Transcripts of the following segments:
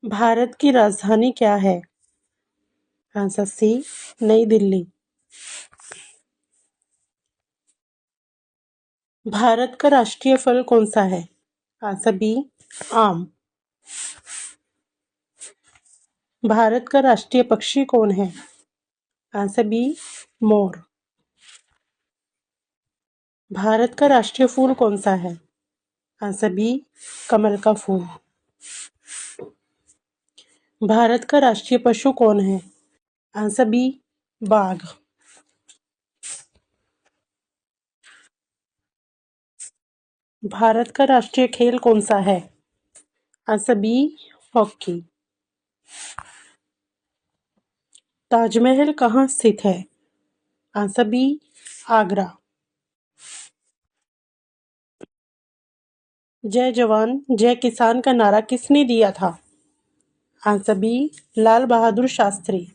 भारत की राजधानी क्या है? आंसर सी, नई दिल्ली। भारत का राष्ट्रीय फल कौन सा है? आंसर बी, आम। भारत का राष्ट्रीय पक्षी कौन है? आंसर बी, मोर। भारत का राष्ट्रीय फूल कौन सा है? आंसर बी, कमल का फूल। भारत का राष्ट्रीय पशु कौन है? आंसर बी, बाघ। भारत का राष्ट्रीय खेल कौन सा है? Answer B, hockey. ताजमहल कहाँ स्थित है? Answer B, Agra. जय जवान जय किसान का नारा किसने दिया था? Answer B, Lal Bahadur Shastri.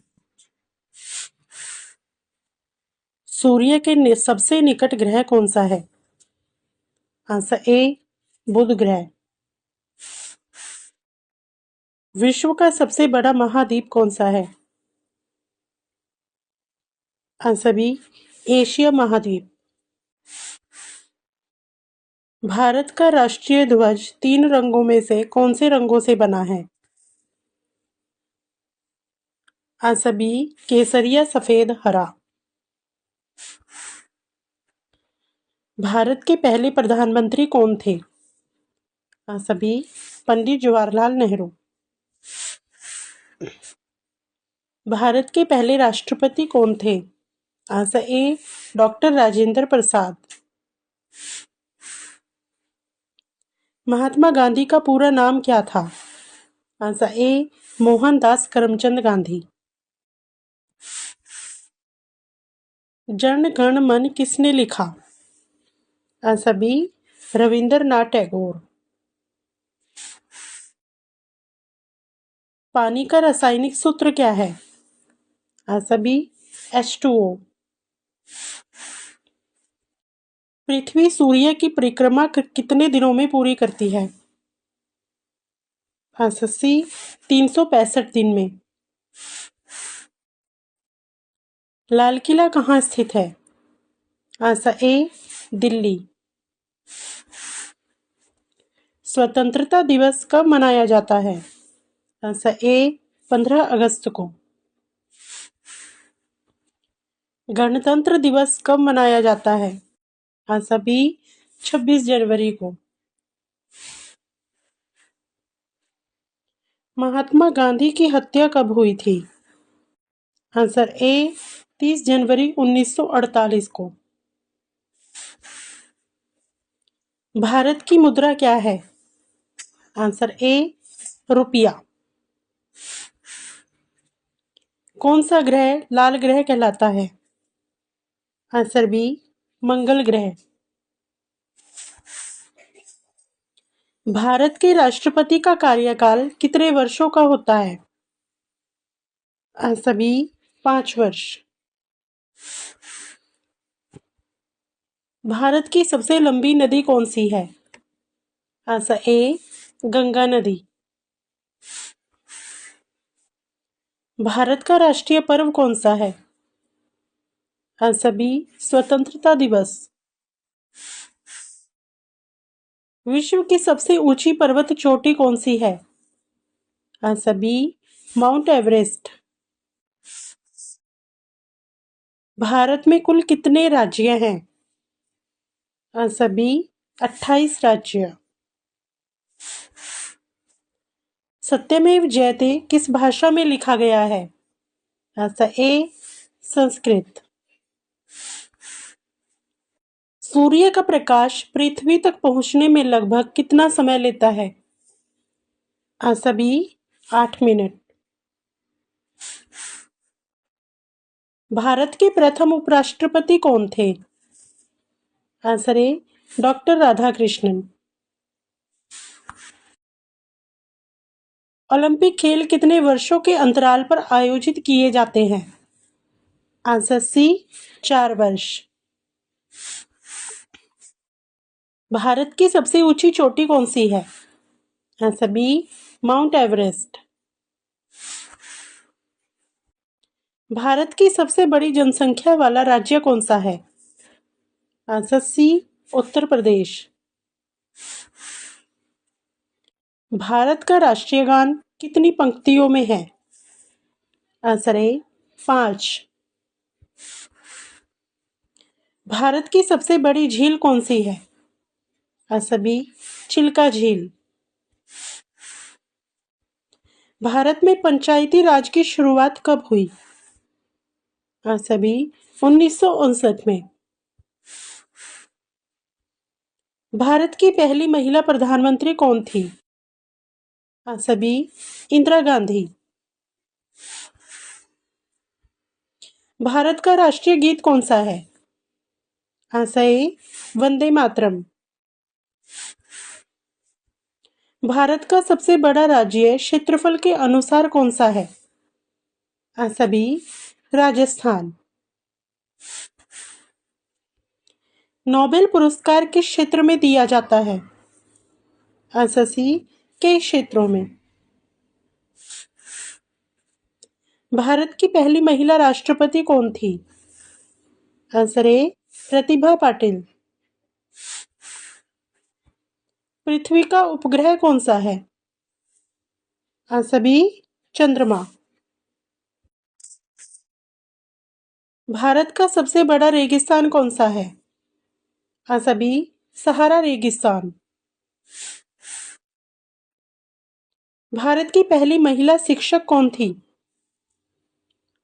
सूर्य के सबसे निकट ग्रह कौन सा है? आंसर ए, बुध ग्रह। विश्व का सबसे बड़ा महाद्वीप कौन सा है? आंसर बी, एशिया महाद्वीप। भारत का राष्ट्रीय ध्वज तीन रंगों में से कौन से रंगों से बना है? आंसर बी, केसरिया सफेद हरा। भारत के पहले प्रधानमंत्री कौन थे? Answer B, Pandit Jawaharlal Nehru. भारत के पहले राष्ट्रपति कौन थे? Answer A, doctor Rajendra Prasad. Mahatma Gandhi का पूरा नाम क्या था? Answer A, Mohandas Karamchand Gandhi. जन गण मन किसने लिखा? Answer B, Rabindranath Tagore. पानी का रासायनिक सूत्र क्या है? Answer B, H2O। पृथ्वी सूर्य की परिक्रमा कितने दिनों में पूरी करती है? आंसर सी, 365 दिन में। लाल किला कहाँ स्थित है? Answer A, Delhi. स्वतंत्रता दिवस कब मनाया जाता है? आंसर ए, 15 अगस्त को। गणतंत्र दिवस कब मनाया जाता है? आंसर बी, 26 जनवरी को। महात्मा गांधी की हत्या कब हुई थी? आंसर ए, 30 जनवरी 1948 को। भारत की मुद्रा क्या है? आंसर ए, रुपया। कौन सा ग्रह लाल ग्रह कहलाता है? आंसर बी, मंगल ग्रह। भारत के राष्ट्रपति का कार्यकाल कितने वर्षों का होता है? आंसर बी, 5 वर्ष। भारत की सबसे लंबी नदी कौन सी है? आंसर ए, गंगा नदी। भारत का राष्ट्रीय पर्व कौन सा है? आंसर बी, स्वतंत्रता दिवस। विश्व की सबसे ऊंची पर्वत चोटी कौन सी है? Answer B, Mount Everest. Bharat में कुल कितने राज्य हैं? आंसर बी, 28 राज्य। सत्यमेव जयते किस भाषा में लिखा गया है? Answer A, Sanskrit. सूर्य का प्रकाश पृथ्वी तक पहुंचने में लगभग कितना समय लेता है? Answer B, 8 minute. भारत के प्रथम उपराष्ट्रपति कौन थे? Answer A, doctor Radhakrishnan. Olympic खेल कितने वर्षों के अंतराल पर आयोजित किए जाते हैं? आंसर सी, 4 वर्ष। भारत की सबसे ऊंची चोटी कौन सी है? Answer B, Mount Everest. Bharat की सबसे बड़ी जनसंख्या वाला राज्य कौन सा है? Answer C, Uttar Pradesh. भारत का राष्ट्रीय गान कितनी पंक्तियों में है? Answer A, 5। भारत की सबसे बड़ी झील कौन सी है? आंसर बी, चिल्का झील। भारत में पंचायती राज की शुरुआत कब हुई? आंसर बी, 1959 में। भारत की पहली महिला प्रधानमंत्री कौन थी? Answer B, Indira Gandhi. भारत का राष्ट्रीय गीत कौन सा है? Answer A, Vande Mataram. भारत का सबसे बड़ा राज्य क्षेत्रफल के अनुसार कौन सा है? Answer B, Rajasthan. नोबेल पुरस्कार किस क्षेत्र में दिया जाता है? आंसर सी, कई क्षेत्रों में। भारत की पहली महिला राष्ट्रपति कौन थी? Answer A, Pratibha Patil. पृथ्वी का उपग्रह कौन सा है? आंसर बी, चंद्रमा। भारत का सबसे बड़ा रेगिस्तान कौन सा है? आंसर बी, सहारा रेगिस्तान। भारत की पहली महिला शिक्षक कौन थी?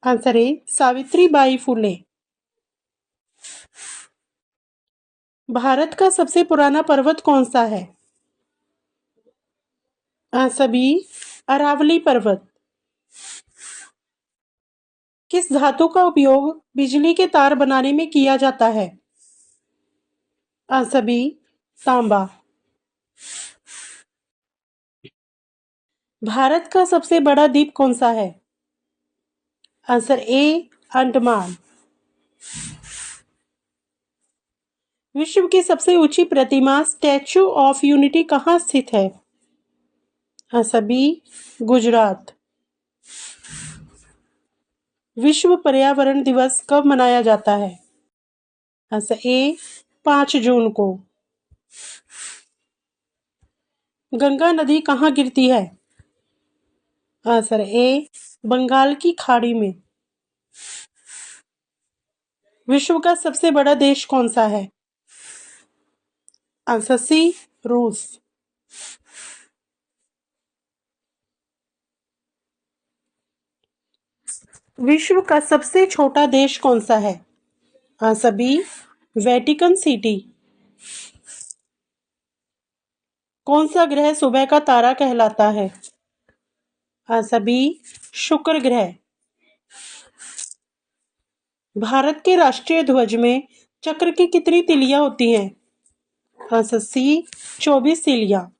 आंसर ए, सावित्री बाई फुले। भारत का सबसे पुराना पर्वत कौन सा है? आंसर बी, अरावली पर्वत। किस धातु का उपयोग बिजली के तार बनाने में किया जाता है? आंसर बी, तांबा। भारत का सबसे बड़ा द्वीप कौन सा है? Answer A, Andaman. विश्व की सबसे ऊंची प्रतिमा स्टैच्यू ऑफ यूनिटी कहाँ स्थित है? Answer B, Gujarat. विश्व पर्यावरण दिवस कब मनाया जाता है? आंसर ए, 5 जून को। गंगा नदी कहाँ गिरती है? आंसर ए, बंगाल की खाड़ी में। विश्व का सबसे बड़ा देश कौन सा है? आंसर सी, रूस। विश्व का सबसे छोटा देश कौन सा है? Answer B, Vatican City. कौन सा ग्रह सुबह का तारा कहलाता है? आंसर बी, शुक्र ग्रह। भारत के राष्ट्रीय ध्वज में चक्र की कितनी तिलियां होती हैं? Answer C, 24 तिलियां।